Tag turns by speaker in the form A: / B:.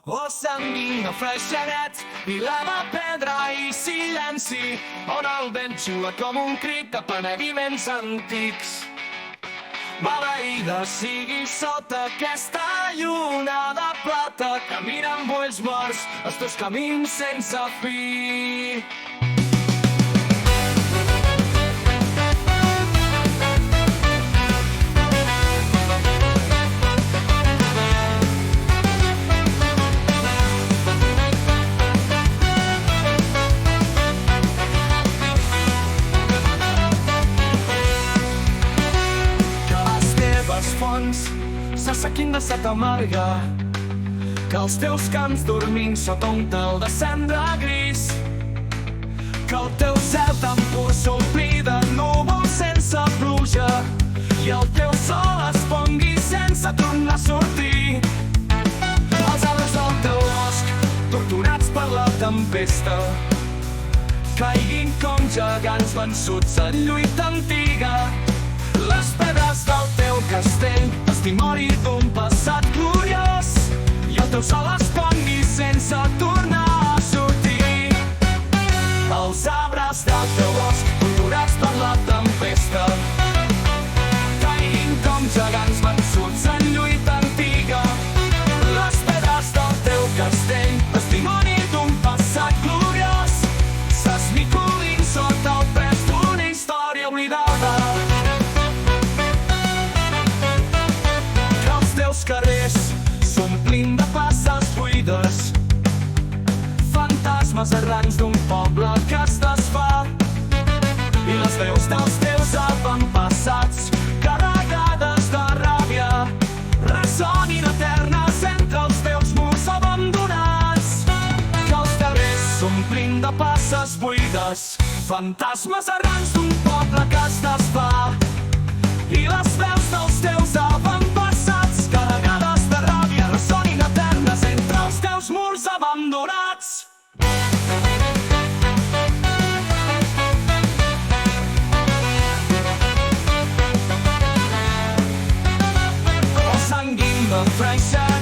A: O sanguina freixenet i lava, pedra i silenci, on el vent xiula com un crit de penediments antics. Maleïda sigui sota aquesta lluna de plata, caminen amb ulls morts els teus camins sense fi. Fonts s'assequin de set amarga, que els teus camps dormint sota un tel de cendra gris, que el teu cel tan pur s'ompli de núvols sense pluja i el teu sol es pongui sense tornar a sortir. Els arbres del teu bosc, torturats per la tempesta, caiguin com gegants vençuts en lluita antiga. Les pedres del teu castell, testimoni d'un passat gloriós, i el teu sol es pongui sense tornar a sortir. Els arbres del teu bosc, torturats per la tempesta, caiguin com gegants vençuts en lluita antiga. Les pedres del teu castell, testimoni d'un passat gloriós, s'esmicolin sota el pes d'una història oblidada. Els carrers s'omplin de places buides, fantasmes errants d'un poble que es desfà, i les veus dels teus avantpassats, carregades de ràbia, ressonin eternes entre els teus murs abandonats. Que els carrers s'omplin de places buides, fantasmes errants d'un poble que es desfà, i les veus dels teus avantpassats, carregades de ràbia, ressonin eternes entre els teus murs abandonats. O sanguina freixenet